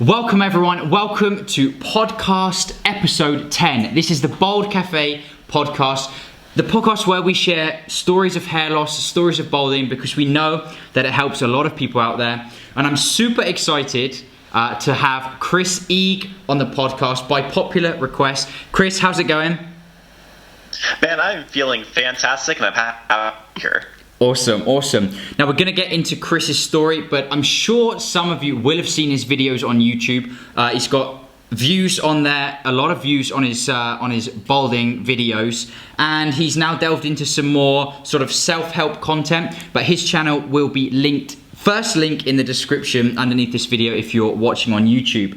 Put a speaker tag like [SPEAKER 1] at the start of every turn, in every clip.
[SPEAKER 1] Welcome everyone, welcome to podcast episode 10. This is the Baldcafe podcast, the podcast where we share stories of hair loss, stories of balding, because we know that it helps a lot of people out there. And I'm super excited to have Chris Eeg on the podcast by popular request. Chris, how's it going?
[SPEAKER 2] Man, I'm feeling fantastic and I'm happy here.
[SPEAKER 1] Awesome. Now we're going to get into Chris's story, but I'm sure some of you will have seen his videos on YouTube. He's got views on there, a lot of views on his balding videos, and he's now delved into some more sort of self-help content, but his channel will be linked, first link in the description underneath this video if you're watching on YouTube.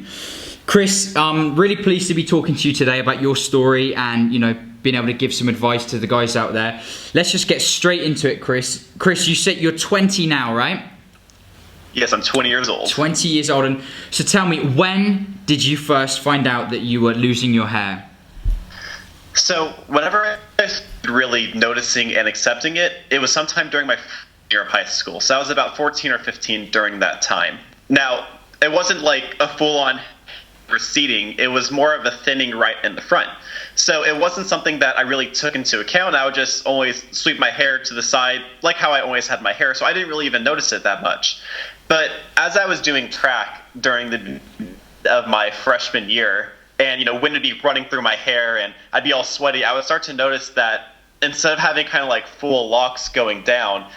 [SPEAKER 1] Chris, I'm really pleased to be talking to you today about your story and, being able to give some advice to the guys out there. Let's just get straight into it, Chris. Chris, you said you're 20 now, right?
[SPEAKER 2] Yes, I'm 20 years old.
[SPEAKER 1] 20 years old. And so tell me, when did you first find out that you were losing your hair?
[SPEAKER 2] So whenever I started really noticing and accepting it, it was sometime during my year of high school. So I was about 14 or 15 during that time. Now, it wasn't like a full-on receding. It was more of a thinning right in the front. So it wasn't something that I really took into account. I would just always sweep my hair to the side, like how I always had my hair. So I didn't really even notice it that much. But as I was doing track during of my freshman year, and wind would be running through my hair and I'd be all sweaty, I would start to notice that instead of having kind of like full locks going down,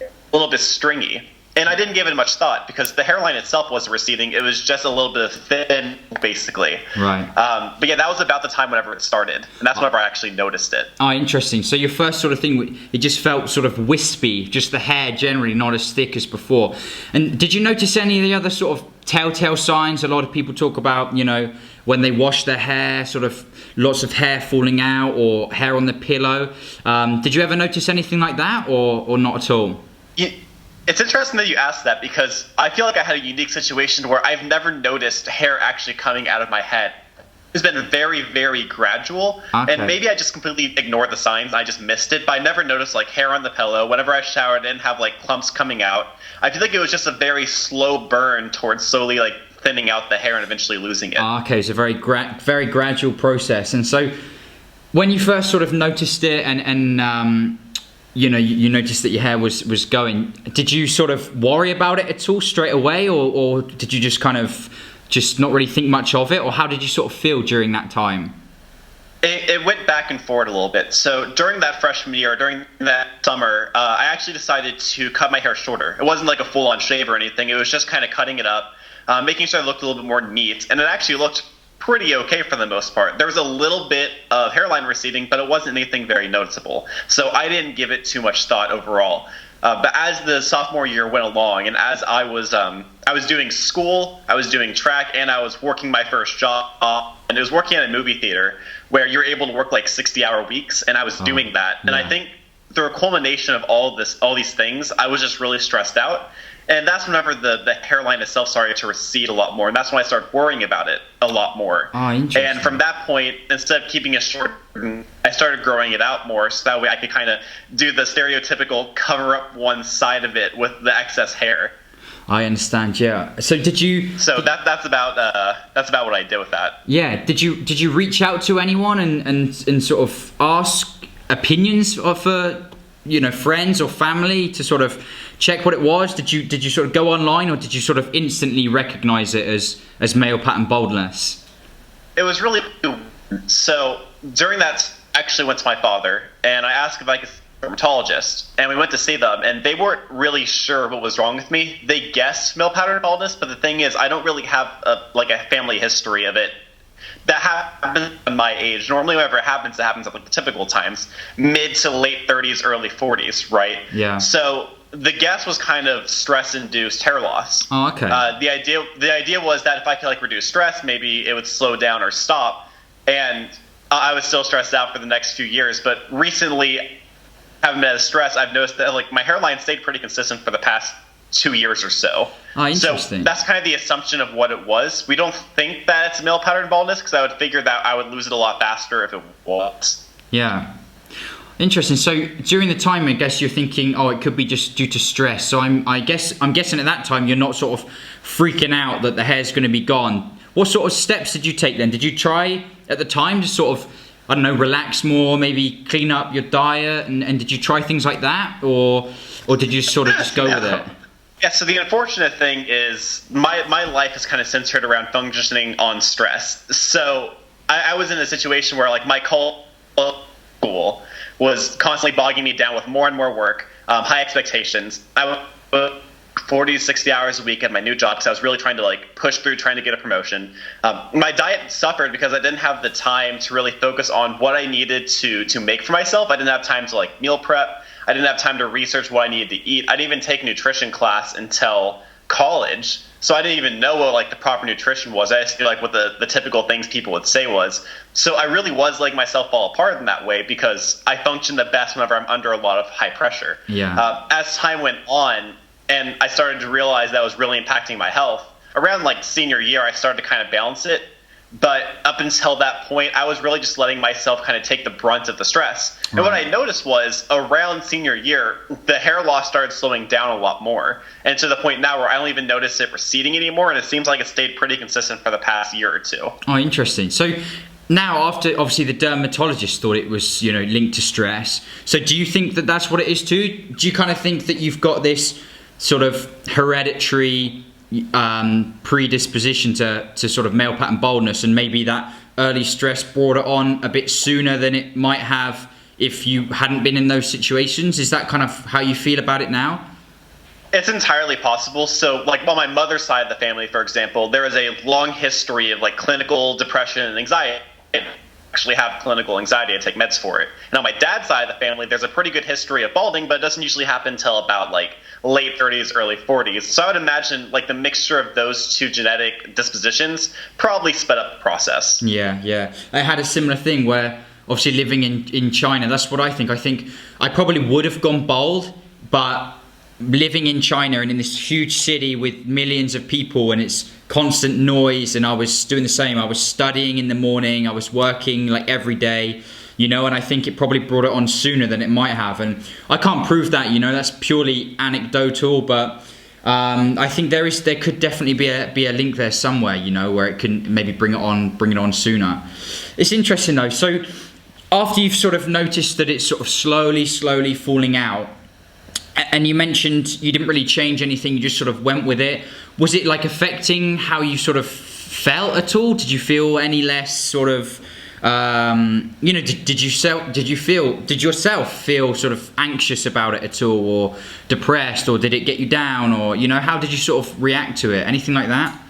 [SPEAKER 2] a little bit stringy. And I didn't give it much thought because the hairline itself wasn't receding. It was just a little bit of thin, basically.
[SPEAKER 1] Right.
[SPEAKER 2] But yeah, that was about the time whenever it started. And that's whenever I actually noticed it.
[SPEAKER 1] Oh, interesting. So your first sort of thing, it just felt sort of wispy, just the hair generally not as thick as before. And did you notice any of the other sort of telltale signs? A lot of people talk about, when they wash their hair, sort of lots of hair falling out or hair on the pillow. Did you ever notice anything like that or not at all?
[SPEAKER 2] It's interesting that you asked that because I feel like I had a unique situation where I've never noticed hair actually coming out of my head. It's been very, very gradual,
[SPEAKER 1] okay.
[SPEAKER 2] And maybe I just completely ignored the signs. I just missed it, but I never noticed like hair on the pillow. Whenever I showered, I didn't have like clumps coming out. I feel like it was just a very slow burn towards slowly like thinning out the hair and eventually losing it.
[SPEAKER 1] Okay, so very gradual process. And so when you first sort of noticed it and you noticed that your hair was going, did you sort of worry about it at all straight away, or did you just kind of just not really think much of it, or how did you sort of feel during that time?
[SPEAKER 2] It went back and forward a little bit. So during that freshman year, during that summer, I actually decided to cut my hair shorter. It wasn't like a full-on shave or anything. It was just kind of cutting it up, making sure it looked a little bit more neat, and it actually looked pretty okay for the most part. There was a little bit of hairline receding, but it wasn't anything very noticeable. So I didn't give it too much thought overall. But as the sophomore year went along, and as I was doing school, I was doing track, and I was working my first job, and it was working at a movie theater where you're able to work like 60-hour weeks, and I was doing that. And I think through a culmination of all these things, I was just really stressed out. And that's whenever the hairline itself started to recede a lot more. And that's when I started worrying about it a lot more.
[SPEAKER 1] Oh, interesting.
[SPEAKER 2] And from that point, instead of keeping it short, I started growing it out more. So that way I could kind of do the stereotypical cover up one side of it with the excess hair.
[SPEAKER 1] I understand, yeah. So did you...
[SPEAKER 2] So that's about what I did with that.
[SPEAKER 1] Yeah. Did you reach out to anyone and sort of ask opinions for friends or family to sort of check what it was? Did you sort of go online, or did you sort of instantly recognize it as male pattern baldness?
[SPEAKER 2] It was really... So during that, I actually went to my father and I asked if I could see a dermatologist, and we went to see them, and they weren't really sure what was wrong with me. They guessed male pattern baldness, but the thing is, I don't really have a family history of it. That happens at my age. Normally whenever it happens at like the typical times, mid to late 30s, early 40s, right?
[SPEAKER 1] Yeah.
[SPEAKER 2] So the guess was kind of stress-induced hair loss.
[SPEAKER 1] Oh, okay.
[SPEAKER 2] The idea was that if I could like reduce stress, maybe it would slow down or stop, and I was still stressed out for the next few years. But recently, having been as stressed, I've noticed that like my hairline stayed pretty consistent for the past 2 years or so.
[SPEAKER 1] Oh, interesting.
[SPEAKER 2] So that's kind of the assumption of what it was. We don't think that it's male pattern baldness because I would figure that I would lose it a lot faster if it was.
[SPEAKER 1] Yeah. Interesting. So during the time, I guess you're thinking, oh, it could be just due to stress. So I'm guessing at that time you're not sort of freaking out that the hair's going to be gone. What sort of steps did you take then? Did you try at the time to sort of, I don't know, relax more, maybe clean up your diet, and did you try things like that, or did you sort of just go with it?
[SPEAKER 2] Yeah, so the unfortunate thing is my life is kind of centered around functioning on stress. So I was in a situation where like my school was constantly bogging me down with more and more work, high expectations. I was 40 to 60 hours a week at my new job because I was really trying to like push through trying to get a promotion. My diet suffered because I didn't have the time to really focus on what I needed to make for myself. I didn't have time to like meal prep. I didn't have time to research what I needed to eat. I didn't even take a nutrition class until college. So I didn't even know what like the proper nutrition was. I just knew like what the typical things people would say was. So I really was letting myself fall apart in that way because I function the best whenever I'm under a lot of high pressure.
[SPEAKER 1] Yeah.
[SPEAKER 2] As time went on and I started to realize that was really impacting my health, around like senior year, I started to kind of balance it. But up until that point, I was really just letting myself kind of take the brunt of the stress. And what I noticed was around senior year, the hair loss started slowing down a lot more. And to the point now where I don't even notice it receding anymore. And it seems like it stayed pretty consistent for the past year or two.
[SPEAKER 1] Oh, interesting. So now, after obviously the dermatologist thought it was, you know, linked to stress. So do you think that that's what it is too? Do you kind of think that you've got this sort of hereditary predisposition to sort of male pattern baldness, and maybe that early stress brought it on a bit sooner than it might have if you hadn't been in those situations? Is that kind of how you feel about it now?
[SPEAKER 2] It's entirely possible. So, like, on my mother's side of the family, for example, there is a long history of, like, clinical depression and anxiety. I actually have clinical anxiety. I take meds for it. And on my dad's side of the family, there's a pretty good history of balding, but it doesn't usually happen until about, like, late 30s, early 40s. So I would imagine, like, the mixture of those two genetic dispositions probably sped up the process.
[SPEAKER 1] Yeah. I had a similar thing where, obviously, living in China, that's what I think. I think I probably would have gone bald, but living in China and in this huge city with millions of people and it's constant noise, and I was doing the same. I was studying in the morning, I was working like every day, you know, and I think it probably brought it on sooner than it might have. And I can't prove that, you know, that's purely anecdotal, but I think there could definitely be a link there somewhere, you know, where it can maybe bring it on sooner. It's interesting though. So after you've sort of noticed that it's sort of slowly falling out, and you mentioned you didn't really change anything, you just sort of went with it. Was it like affecting how you sort of felt at all? Did you feel any less sort of, you know, did yourself feel sort of anxious about it at all, or depressed, or did it get you down, or, you know, how did you sort of react to it? Anything like that?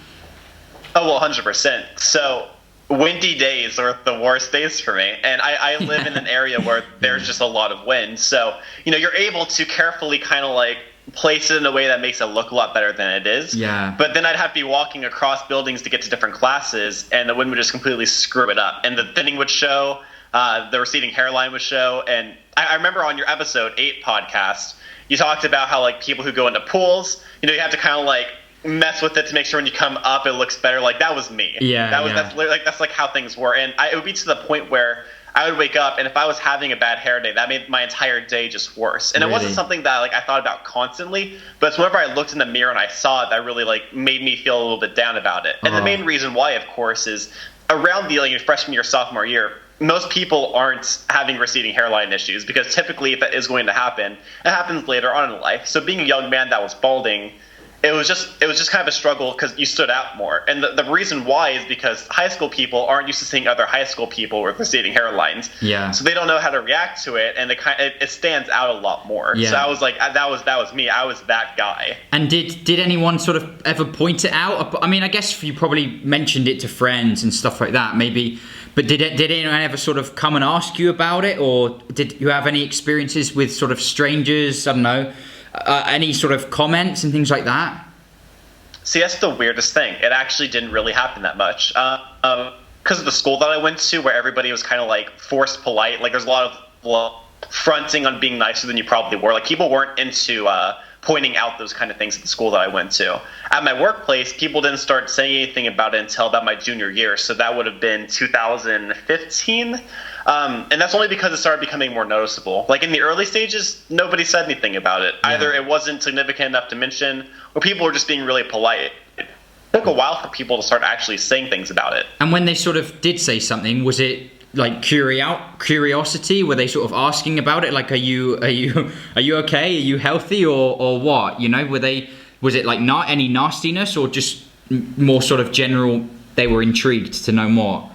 [SPEAKER 2] Oh, well, 100%. So windy days are the worst days for me, and I live in an area where there's just a lot of wind, so, you know, you're able to carefully kind of like place it in a way that makes it look a lot better than it is.
[SPEAKER 1] Yeah.
[SPEAKER 2] But then I'd have to be walking across buildings to get to different classes, and the wind would just completely screw it up, and the thinning would show, the receding hairline would show. And I remember on your episode 8 podcast, you talked about how like people who go into pools, you know, you have to kind of like mess with it to make sure when you come up it looks better. Like, that was me. That's like how things were. And it would be to the point where I would wake up, and if I was having a bad hair day, that made my entire day just worse. And It wasn't something that like I thought about constantly, but it's whenever I looked in the mirror and I saw it, that really like made me feel a little bit down about it. And the main reason why, of course, is around the freshman year, sophomore year, most people aren't having receding hairline issues, because typically if that is going to happen, it happens later on in life. So being a young man that was balding, it was just kind of a struggle because you stood out more. And the reason why is because high school people aren't used to seeing other high school people with receding hairlines.
[SPEAKER 1] Yeah. So
[SPEAKER 2] they don't know how to react to it, and it stands out a lot more.
[SPEAKER 1] Yeah.
[SPEAKER 2] So I was like, that was me. I was that guy.
[SPEAKER 1] And did anyone sort of ever point it out? I mean, I guess you probably mentioned it to friends and stuff like that, maybe. But did anyone ever sort of come and ask you about it, or did you have any experiences with sort of strangers? I don't know. Any sort of comments and things like that?
[SPEAKER 2] See, that's the weirdest thing. It actually didn't really happen that much. Because of the school that I went to, where everybody was kind of like forced polite. Like, there's a lot of fronting on being nicer than you probably were. Like, people weren't into pointing out those kind of things at the school that I went to. At my workplace, people didn't start saying anything about it until about my junior year. So that would have been 2015. And that's only because it started becoming more noticeable. Like, in the early stages, nobody said anything about it. Yeah. Either it wasn't significant enough to mention, or people were just being really polite. took a while for people to start actually saying things about it.
[SPEAKER 1] And when they sort of did say something, was it like curiosity? Were they sort of asking about it? Like, are you okay? Are you healthy or what? You know, was it like not any nastiness, or just more sort of general, they were intrigued to know more?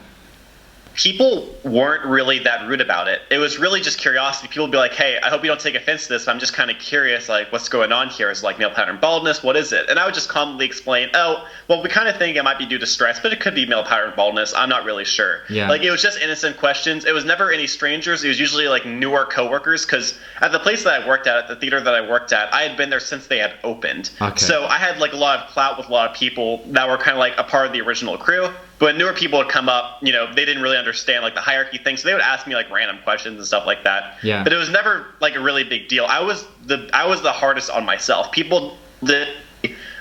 [SPEAKER 2] People weren't really that rude about it. It was really just curiosity. People would be like, hey, I hope you don't take offense to this. I'm just kind of curious, like, what's going on here? Is it like male pattern baldness? What is it? And I would just calmly explain, oh, well, we kind of think it might be due to stress, but it could be male pattern baldness. I'm not really sure.
[SPEAKER 1] Yeah.
[SPEAKER 2] Like, it was just innocent questions. It was never any strangers. It was usually like newer coworkers, because at the place that I worked at the theater that I worked at, I had been there since they had opened.
[SPEAKER 1] Okay.
[SPEAKER 2] So I had like a lot of clout with a lot of people that were kind of like a part of the original crew. But newer people would come up, you know, they didn't really understand like the hierarchy thing, so they would ask me like random questions and stuff like that.
[SPEAKER 1] Yeah.
[SPEAKER 2] But it was never like a really big deal. I was the hardest on myself. People did.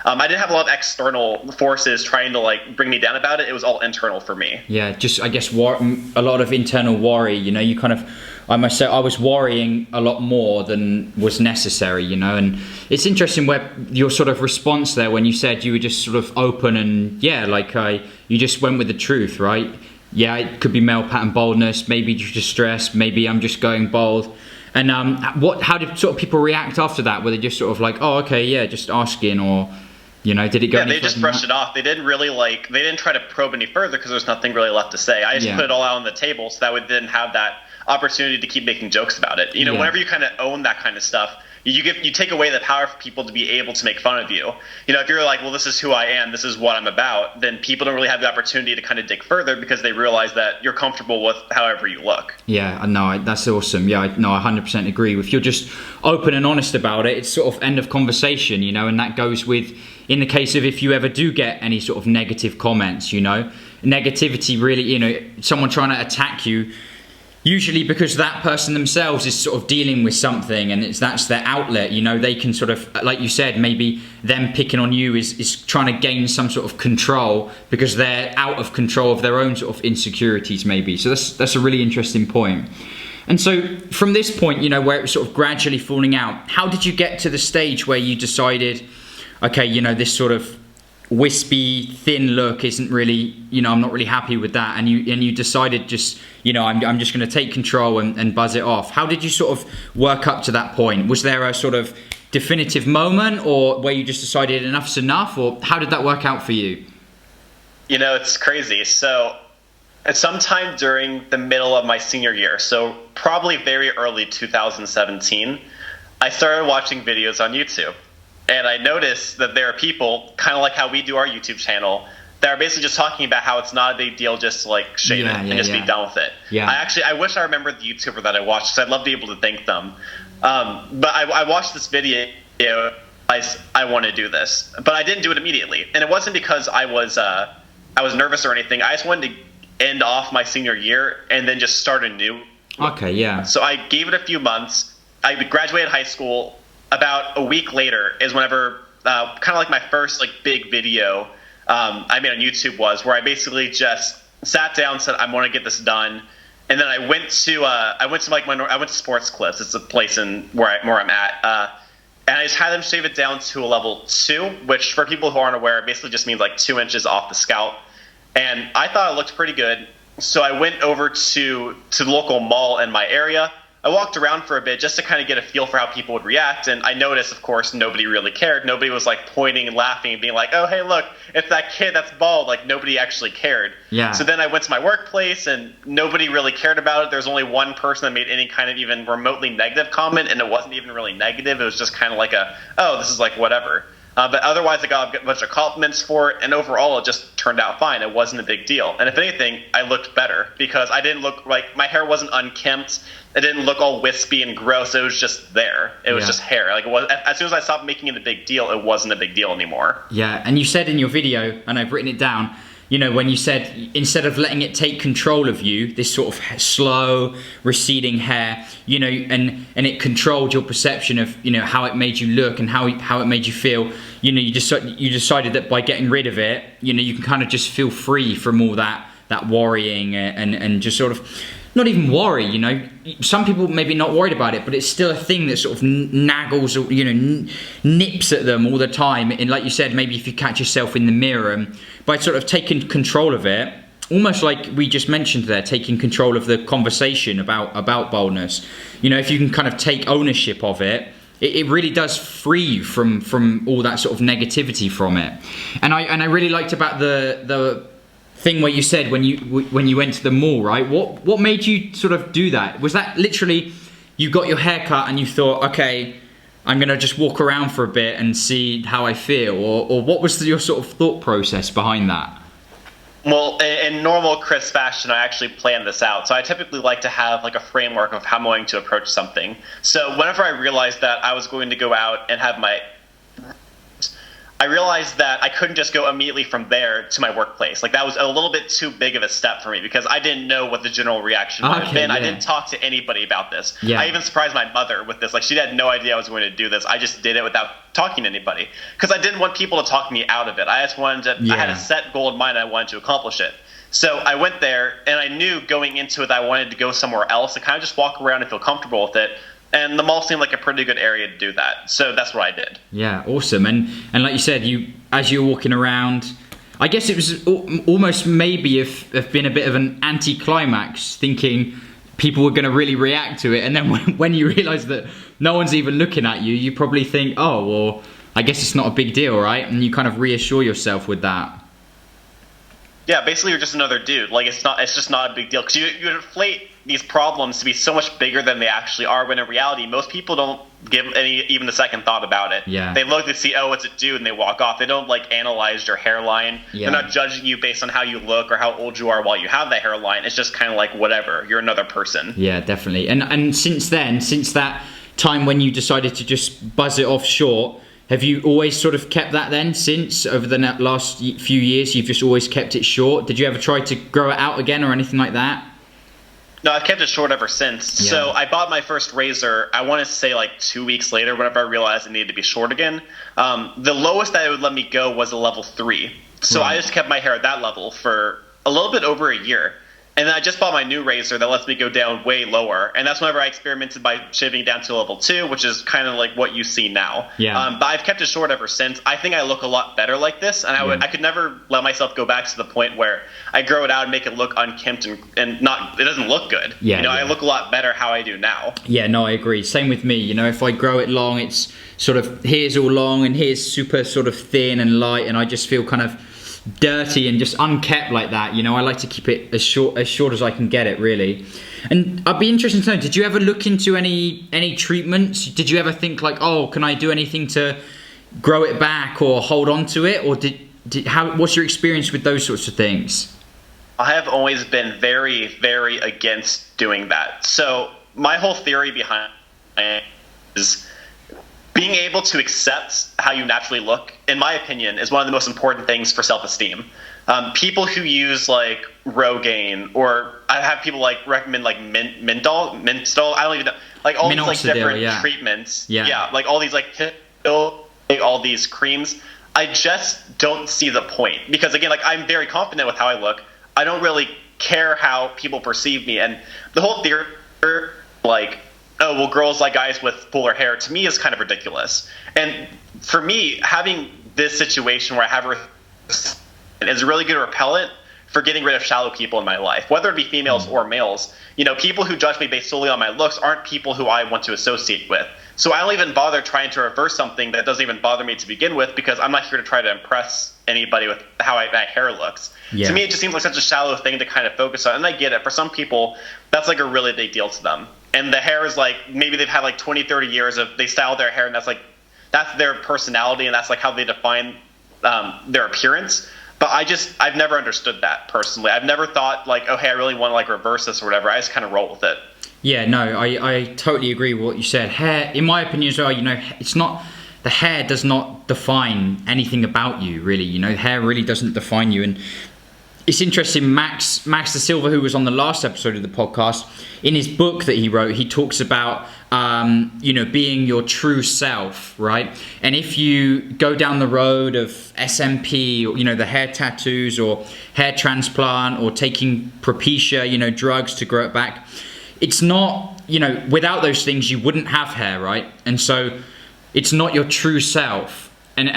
[SPEAKER 2] I didn't have a lot of external forces trying to like bring me down about it. It was all internal for me.
[SPEAKER 1] Yeah, just I guess a lot of internal worry. You know, you kind of, I must say, I was worrying a lot more than was necessary. You know, and it's interesting where your sort of response there when you said you were just sort of open and like you just went with the truth, right? Yeah, it could be male pattern baldness, maybe due to stress, maybe I'm just going bald. And how did sort of people react after that? Were they just sort of like, oh, okay, yeah, just asking, or, you know, did it go any
[SPEAKER 2] further? Yeah, they just brushed it off. They didn't try to probe any further because there's nothing really left to say. I just put it all out on the table so that we didn't have that opportunity to keep making jokes about it. You know, whenever you kind of own that kind of stuff, you take away the power for people to be able to make fun of you. You know, if you're like, well, this is who I am, this is what I'm about, then people don't really have the opportunity to kind of dig further because they realize that you're comfortable with however you look.
[SPEAKER 1] Yeah, no, that's awesome. Yeah, I 100% agree. If you're just open and honest about it, it's sort of end of conversation, you know, and that goes with, in the case of if you ever do get any sort of negative comments, you know, negativity really, you know, someone trying to attack you, usually because that person themselves is sort of dealing with something and that's their outlet, you know, they can sort of, like you said, maybe them picking on you is trying to gain some sort of control because they're out of control of their own sort of insecurities maybe. So that's a really interesting point. And so from this point, you know, where it was sort of gradually falling out, how did you get to the stage where you decided, okay, you know, this sort of wispy, thin look isn't really, you know, I'm not really happy with that, and you decided just, you know, I'm just going to take control and buzz it off. How did you sort of work up to that point? Was there a sort of definitive moment, or where you just decided enough's enough, or how did that work out for you?
[SPEAKER 2] You know, it's crazy. So at sometime during the middle of my senior year, so probably very early 2017, I started watching videos on YouTube. And I noticed that there are people, kind of like how we do our YouTube channel, that are basically just talking about how it's not a big deal just to like shave it and just be done with it. Yeah. I wish I remembered the YouTuber that I watched, because I'd love to be able to thank them. But I watched this video, I want to do this. But I didn't do it immediately. And it wasn't because I was nervous or anything. I just wanted to end off my senior year and then just start anew.
[SPEAKER 1] Okay, yeah.
[SPEAKER 2] So I gave it a few months. I graduated high school. About a week later is whenever kind of like my first like big video I made on YouTube was, where I basically just sat down and said I want to get this done, and then I went to Sports Clips. It's a place in where I'm at, and I just had them shave it down to a level 2, which for people who aren't aware basically just means like 2 inches off the scalp. And I thought it looked pretty good, so I went over to the local mall in my area. I walked around for a bit just to kind of get a feel for how people would react, and I noticed, of course, nobody really cared. Nobody was like pointing and laughing and being like, oh, hey, look, it's that kid that's bald. Like, nobody actually cared. Yeah. So then I went to my workplace, and nobody really cared about it. There was only one person that made any kind of even remotely negative comment, and it wasn't even really negative. It was just kind of like oh, this is like whatever. But otherwise, I got a bunch of compliments for it, and overall, it just turned out fine. It wasn't a big deal. And if anything, I looked better because I didn't look like my hair wasn't unkempt. It didn't look all wispy and gross. It was just there. It was just hair. Like, it was, as soon as I stopped making it a big deal, it wasn't a big deal anymore. Yeah,
[SPEAKER 1] and you said in your video, and I've written it down, you know, when you said instead of letting it take control of you, this sort of slow receding hair, you know, and it controlled your perception of, you know, how it made you look and how it made you feel. You know, you decided that by getting rid of it, you know, you can kind of just feel free from all that worrying and just sort of not even worry, you know. Some people maybe not worried about it, but it's still a thing that sort of naggles, or, you know, nips at them all the time. And like you said, maybe if you catch yourself in the mirror, and by sort of taking control of it, almost like we just mentioned there, taking control of the conversation about baldness. You know, if you can kind of take ownership of it, it really does free you from all that sort of negativity from it. And I really liked about the thing where you said when you went to the mall, right? What made you sort of do that? Was that literally you got your hair cut and you thought, okay, I'm gonna just walk around for a bit and see how I feel, or what was your sort of thought process behind that?
[SPEAKER 2] Well, in normal Chris fashion, I actually plan this out. So I typically like to have like a framework of how I'm going to approach something. So whenever I realized that I was going to go out and have I realized that I couldn't just go immediately from there to my workplace. Like, that was a little bit too big of a step for me because I didn't know what the general reaction would have been. Yeah. I didn't talk to anybody about this. Yeah. I even surprised my mother with this. Like, she had no idea I was going to do this. I just did it without talking to anybody because I didn't want people to talk me out of it. I just wanted to, I had a set goal in mind. I wanted to accomplish it. So I went there, and I knew going into it that I wanted to go somewhere else and kind of just walk around and feel comfortable with it. And the mall seemed like a pretty good area to do that. So that's what I did. Yeah,
[SPEAKER 1] awesome. And like you said, as you were walking around, I guess it was almost maybe have been a bit of an anticlimax, thinking people were going to really react to it. And then when you realise that no one's even looking at you, you probably think, oh, well, I guess it's not a big deal, right? And you kind of reassure yourself with that.
[SPEAKER 2] Yeah, basically you're just another dude. Like, it's just not a big deal. Because you inflate these problems to be so much bigger than they actually are, when in reality, most people don't give even a second thought about it. Yeah. They look to see, oh, it's a dude, and they walk off. They don't, like, analyze your hairline. Yeah. They're not judging you based on how you look or how old you are while you have that hairline. It's just kind of like, whatever. You're another person.
[SPEAKER 1] Yeah, definitely. And since that time when you decided to just buzz it off short, have you always sort of kept that then since, over the last few years, you've just always kept it short? Did you ever try to grow it out again or anything like that?
[SPEAKER 2] No, I've kept it short ever since. Yeah. So I bought my first razor, I want to say like 2 weeks later, whenever I realized it needed to be short again. The lowest that it would let me go was a level 3. So I just kept my hair at that level for a little bit over a year. And then I just bought my new razor that lets me go down way lower. And that's whenever I experimented by shaving down to level 2, which is kind of like what you see now. Yeah. But I've kept it short ever since. I think I look a lot better like this. And I could never let myself go back to the point where I grow it out and make it look unkempt and not, it doesn't look good. Yeah, you know, I look a lot better how I do now. Yeah, no, I agree. Same with me. You know, if I grow it long, it's sort of, here's all long and here's super sort of thin and light. And I just feel kind of dirty and just unkept like that. You know, I like to keep it as short as I can get it, really. And I'd be interested to know, did you ever look into any treatments? Did you ever think like, oh, can I do anything to grow it back or hold on to it? Or what's your experience with those sorts of things? I have always been very, very against doing that. So my whole theory behind it is being able to accept how you naturally look, in my opinion, is one of the most important things for self-esteem. People who use like Rogaine, or I have people like recommend like Menthol, I don't even know, like all these like different treatments. Yeah, like all these like all these creams. I just don't see the point, because again, like, I'm very confident with how I look. I don't really care how people perceive me, and the whole theory, like, oh, well, girls like guys with fuller hair, to me is kind of ridiculous. And for me, having this situation where I have is a really good repellent for getting rid of shallow people in my life, whether it be females or males. You know, people who judge me based solely on my looks aren't people who I want to associate with. So I don't even bother trying to reverse something that doesn't even bother me to begin with, because I'm not here to try to impress anybody with how my hair looks. Yeah. To me, it just seems like such a shallow thing to kind of focus on. And I get it. For some people, that's like a really big deal to them. And the hair is like, maybe they've had like 20, 30 years of, they style their hair, and that's their personality, and that's like how they define their appearance. But I've never understood that personally. I've never thought like, oh, hey, I really want to like reverse this or whatever. I just kind of roll with it.
[SPEAKER 1] Yeah, no, I totally agree with what you said. Hair, in my opinion as well, you know, it's not, the hair does not define anything about you, really. You know, hair really doesn't define you. And it's interesting, Max Da Silva, who was on the last episode of the podcast, in his book that he wrote, he talks about, being your true self, right? And if you go down the road of SMP, or, the hair tattoos or hair transplant or taking Propecia, drugs to grow it back, it's not, without those things, you wouldn't have hair, right? And so it's not your true self. And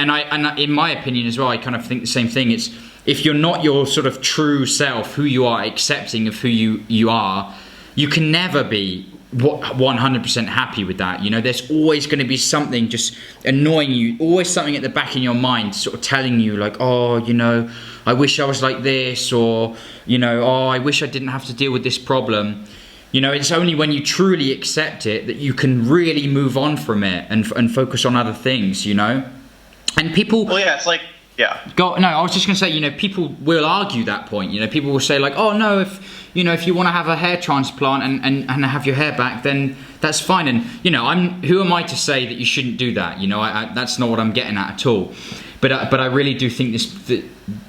[SPEAKER 1] in my opinion as well, I kind of think the same thing. It's, if you're not your sort of true self, who you are, accepting of who you are, you can never be 100% happy with that. There's always going to be something just annoying you, always something at the back of your mind sort of telling you like, oh, I wish I was like this, or, oh, I wish I didn't have to deal with this problem. It's only when you truly accept it that you can really move on from it and focus on other things, And people...
[SPEAKER 2] Well, yeah, it's like... Yeah.
[SPEAKER 1] I was just going to say, people will argue that point. People will say like, oh no, if you want to have a hair transplant and have your hair back, then that's fine. And who am I to say that you shouldn't do that? That's not what I'm getting at all. But I really do think that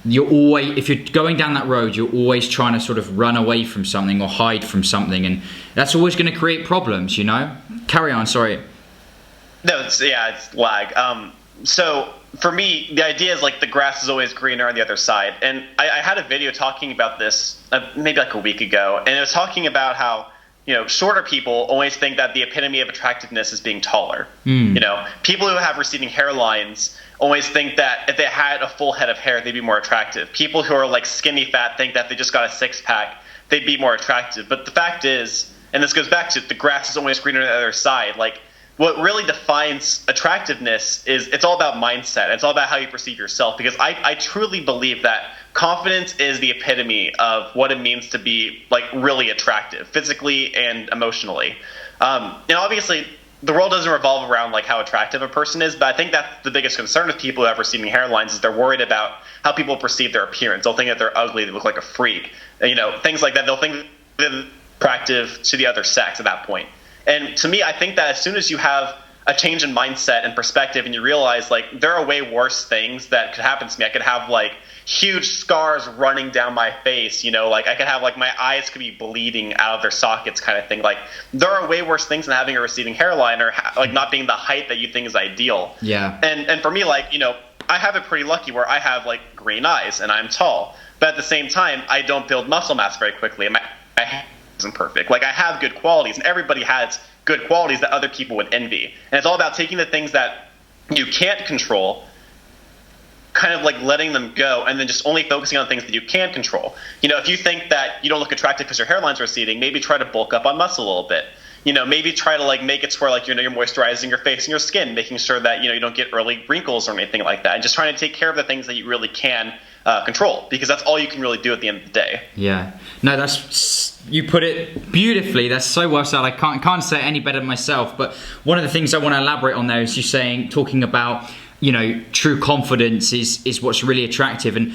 [SPEAKER 1] you're always, if you're going down that road, you're always trying to sort of run away from something or hide from something, and that's always going to create problems. Carry on. Sorry.
[SPEAKER 2] No, it's lag. So for me, the idea is like the grass is always greener on the other side. And I had a video talking about this maybe like a week ago, and it was talking about how, shorter people always think that the epitome of attractiveness is being taller. People who have receding hairlines always think that if they had a full head of hair, they'd be more attractive. People who are like skinny fat think that they just got a six-pack, they'd be more attractive. But the fact is, and this goes back to the grass is always greener on the other side, like, what really defines attractiveness is it's all about mindset. It's all about how you perceive yourself, because I truly believe that confidence is the epitome of what it means to be like really attractive, physically and emotionally. Obviously, the world doesn't revolve around like how attractive a person is, but I think that's the biggest concern with people who have receding hairlines is they're worried about how people perceive their appearance. They'll think that they're ugly, they look like a freak, things like that. They'll think they're attractive to the other sex at that point. And to me, I think that as soon as you have a change in mindset and perspective and you realize like there are way worse things that could happen to me. I could have like huge scars running down my face, like I could have like my eyes could be bleeding out of their sockets kind of thing. Like there are way worse things than having a receding hairline or like not being the height that you think is ideal.
[SPEAKER 1] Yeah.
[SPEAKER 2] And for me, like, I have it pretty lucky where I have like green eyes and I'm tall. But at the same time, I don't build muscle mass very quickly. And my isn't perfect. Like I have good qualities, and everybody has good qualities that other people would envy. And it's all about taking the things that you can't control, kind of like letting them go, and then just only focusing on things that you can control. If you think that you don't look attractive because your hairline's receding, maybe try to bulk up on muscle a little bit. Maybe try to like make it to where like you're moisturizing your face and your skin, making sure that you don't get early wrinkles or anything like that, and just trying to take care of the things that you really can control, because that's all you can really do at the end of the day.
[SPEAKER 1] Yeah. No, you put it beautifully. That's so well said. I can't say it any better than myself. But one of the things I want to elaborate on there is you talking about, true confidence is what's really attractive. And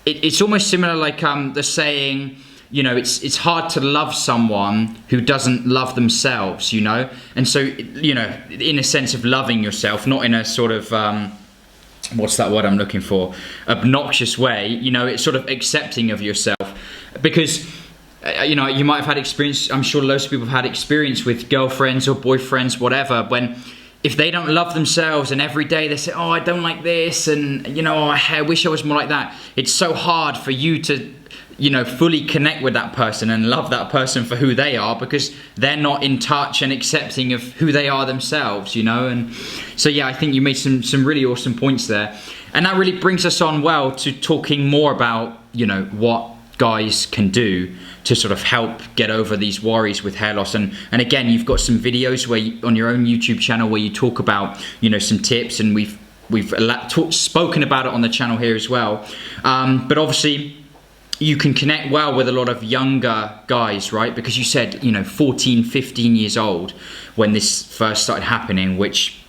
[SPEAKER 1] it's almost similar like the saying, it's hard to love someone who doesn't love themselves, And so, in a sense of loving yourself, not in a sort of, what's that word I'm looking for? Obnoxious way, it's sort of accepting of yourself. Because, you might have had experience, I'm sure loads of people have had experience with girlfriends or boyfriends, whatever, when if they don't love themselves and every day they say, oh, I don't like this, and, I wish I was more like that. It's so hard for you to, fully connect with that person and love that person for who they are, because they're not in touch and accepting of who they are themselves, And so, yeah, I think you made some really awesome points there. And that really brings us on well to talking more about, what guys can do to sort of help get over these worries with hair loss. And again, you've got some videos where on your own YouTube channel where you talk about, some tips, and we've spoken about it on the channel here as well. But obviously, you can connect well with a lot of younger guys, right? Because you said, 14, 15 years old when this first started happening, which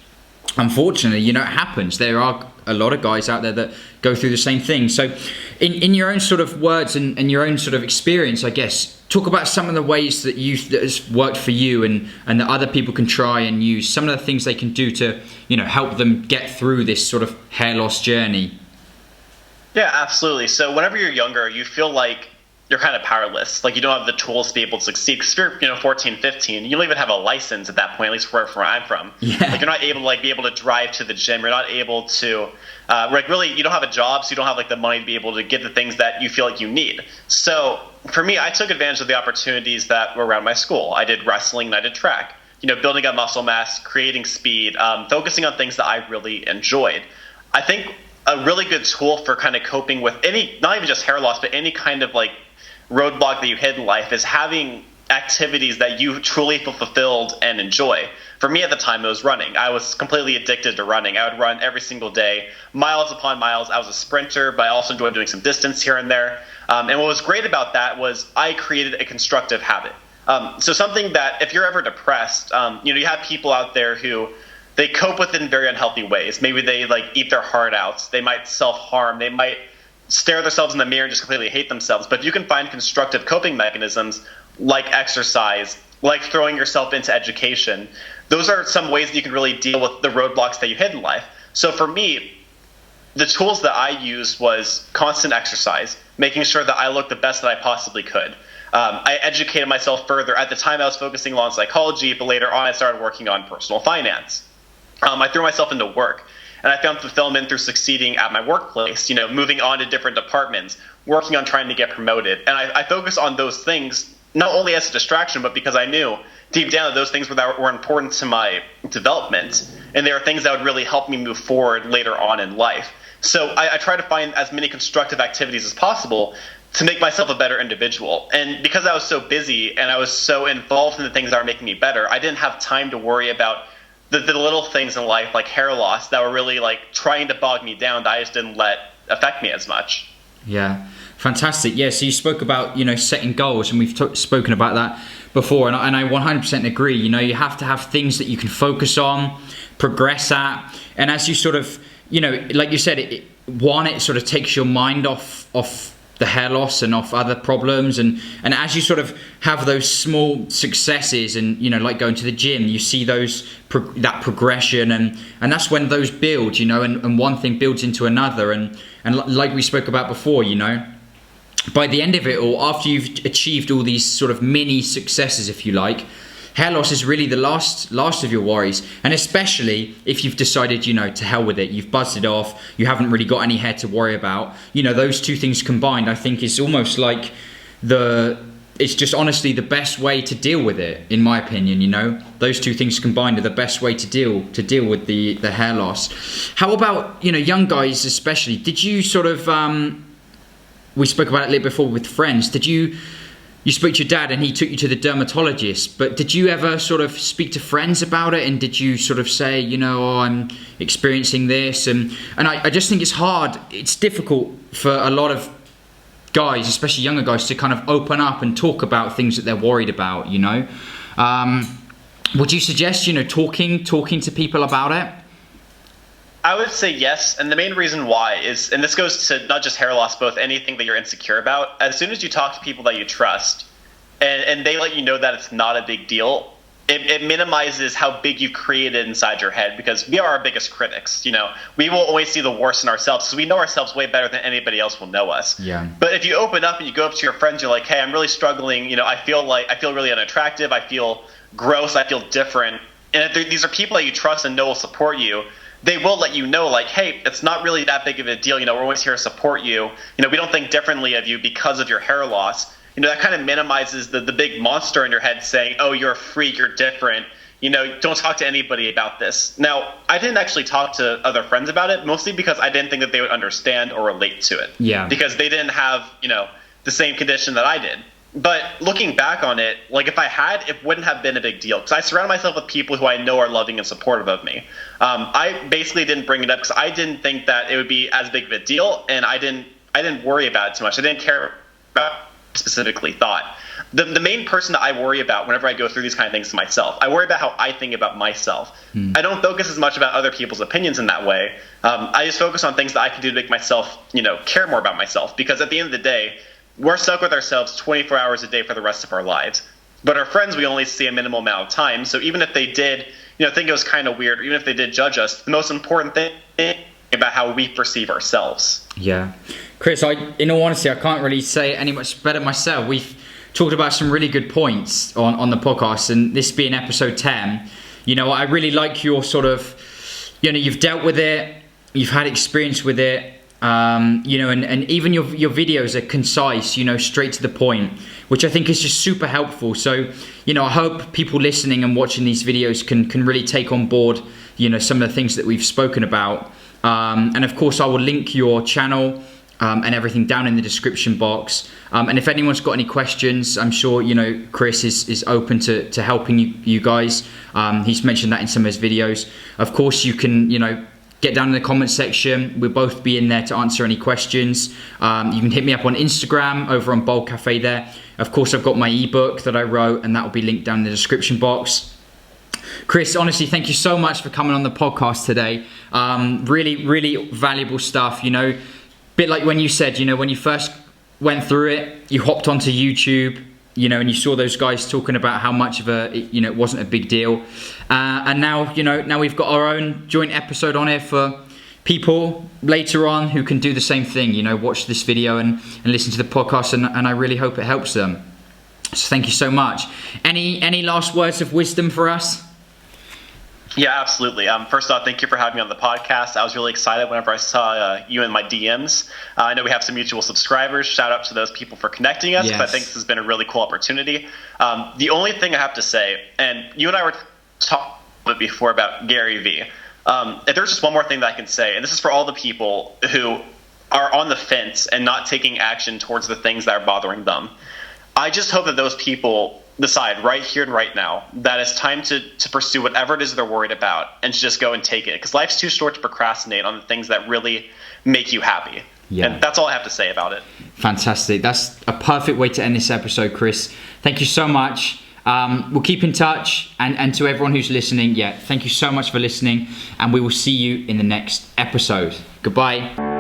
[SPEAKER 1] unfortunately, it happens. There are a lot of guys out there that go through the same thing. So in your own sort of words and your own sort of experience, I guess, talk about some of the ways that has worked for you and that other people can try and use, some of the things they can do to, help them get through this sort of hair loss journey.
[SPEAKER 2] Yeah, absolutely. So whenever you're younger, you feel like you're kind of powerless. Like you don't have the tools to be able to succeed. Because if you're, 14, 15, you don't even have a license at that point, at least where I'm from.
[SPEAKER 1] Yeah.
[SPEAKER 2] Like you're not able to be able to drive to the gym. You're not able to, really, you don't have a job, so you don't have like the money to be able to get the things that you feel like you need. So for me, I took advantage of the opportunities that were around my school. I did wrestling and I did track. Building up muscle mass, creating speed, focusing on things that I really enjoyed. I think a really good tool for kind of coping with any, not even just hair loss, but any kind of like roadblock that you hit in life is having activities that you truly feel fulfilled and enjoy. For me at the time, it was running. I was completely addicted to running. I would run every single day, miles upon miles. I was a sprinter, but I also enjoyed doing some distance here and there. And what was great about that was I created a constructive habit. So something that if you're ever depressed, you have people out there who they cope with it in very unhealthy ways. Maybe they like eat their heart out. They might self-harm. They might stare themselves in the mirror and just completely hate themselves. But if you can find constructive coping mechanisms like exercise, like throwing yourself into education, those are some ways that you can really deal with the roadblocks that you hit in life. So for me, the tools that I used was constant exercise, making sure that I looked the best that I possibly could. I educated myself further. At the time, I was focusing on psychology, but later on, I started working on personal finance. I threw myself into work, and I found fulfillment through succeeding at my workplace, moving on to different departments, working on trying to get promoted. And I focused on those things, not only as a distraction, but because I knew deep down that those things were important to my development, and they were things that would really help me move forward later on in life. So I try to find as many constructive activities as possible to make myself a better individual. And because I was so busy and I was so involved in the things that were making me better, I didn't have time to worry about the little things in life like hair loss that were really like trying to bog me down that I just didn't let affect me as much.
[SPEAKER 1] Yeah, fantastic. Yeah, so you spoke about, setting goals, and we've spoken about that before, and I 100% agree. You have to have things that you can focus on, progress at, and as you sort of, like you said, it sort of takes your mind off the hair loss and off other problems, and as you sort of have those small successes and like going to the gym, you see that progression, and that's when those build, and one thing builds into another, and like we spoke about before, by the end of it all, after you've achieved all these sort of mini successes, if you like, hair loss is really the last of your worries. And especially if you've decided, to hell with it, you've buzzed it off, you haven't really got any hair to worry about, those two things combined, I think is almost like it's just honestly the best way to deal with it, in my opinion. Those two things combined are the best way to deal with the hair loss. How about, young guys especially? Did you sort of, we spoke about it a little before with friends, you spoke to your dad and he took you to the dermatologist, but did you ever sort of speak to friends about it, and did you sort of say, I'm experiencing this, and I just think it's hard, it's difficult for a lot of guys, especially younger guys, to kind of open up and talk about things that they're worried about, would you suggest, talking to people about it?
[SPEAKER 2] I would say yes, and the main reason why is, and this goes to not just hair loss, both anything that you're insecure about, as soon as you talk to people that you trust, and they let you know that it's not a big deal, it minimizes how big you've created inside your head, because we are our biggest critics. We will always see the worst in ourselves, because we know ourselves way better than anybody else will know us.
[SPEAKER 1] Yeah.
[SPEAKER 2] But if you open up and you go up to your friends, you're like, hey, I'm really struggling, I feel really unattractive, I feel gross, I feel different, and if these are people that you trust and know will support you, they will let you know, like, hey, it's not really that big of a deal. We're always here to support you. We don't think differently of you because of your hair loss. That kind of minimizes the big monster in your head saying, oh, you're a freak, you're different. Don't talk to anybody about this. Now, I didn't actually talk to other friends about it, mostly because I didn't think that they would understand or relate to it. Yeah. Because they didn't have, the same condition that I did. But looking back on it, like if I had, it wouldn't have been a big deal, because I surround myself with people who I know are loving and supportive of me. I basically didn't bring it up because I didn't think that it would be as big of a deal, and I didn't worry about it too much. I didn't care about specifically thought. The main person that I worry about whenever I go through these kind of things is myself. I worry about how I think about myself. I don't focus as much about other people's opinions in that way. I just focus on things that I can do to make myself, care more about myself, because at the end of the day, we're stuck with ourselves 24 hours a day for the rest of our lives. But our friends, we only see a minimal amount of time. So even if they did, think it was kind of weird, or even if they did judge us, the most important thing about how we perceive ourselves.
[SPEAKER 1] Yeah. Chris, in all honesty, I can't really say any much better myself. We've talked about some really good points on the podcast, and this being episode 10, you know, I really like your sort of, you know, you've dealt with it, you've had experience with it, you know, and even your videos are concise, you know, straight to the point, which I think is just super helpful. So, you know, I hope people listening and watching these videos can really take on board, you know, some of the things that we've spoken about. And of course, I will link your channel and everything down in the description box. And if anyone's got any questions, I'm sure, you know, Chris is open to helping you guys. He's mentioned that in some of his videos. Of course, you can, you know, get down in the comment section. We'll both be in there to answer any questions. You can hit me up on Instagram over on Baldcafe there. Of course, I've got my ebook that I wrote, and that will be linked down in the description box. Chris, honestly, thank you so much for coming on the podcast today. Really, really valuable stuff, you know. Bit like when you said, you know, when you first went through it, you hopped onto YouTube, you know, and you saw those guys talking about how much of you know, it wasn't a big deal. And now, you know, now we've got our own joint episode on here for people later on who can do the same thing, you know, watch this video and listen to the podcast, and I really hope it helps them. So thank you so much. Any last words of wisdom for us?
[SPEAKER 2] Yeah, absolutely. First off, thank you for having me on the podcast. I was really excited whenever I saw you in my DMs. I know we have some mutual subscribers. Shout out to those people for connecting us. Yes. I think this has been a really cool opportunity. The only thing I have to say, and you and I were talking before about Gary Vee. If there's just one more thing that I can say, and this is for all the people who are on the fence and not taking action towards the things that are bothering them. I just hope that those people decide right here and right now that it's time to pursue whatever it is they're worried about and to just go and take it. Because life's too short to procrastinate on the things that really make you happy. Yeah. And that's all I have to say about it.
[SPEAKER 1] Fantastic. That's a perfect way to end this episode, Chris. Thank you so much. We'll keep in touch. And to everyone who's listening, yeah, thank you so much for listening. And we will see you in the next episode. Goodbye.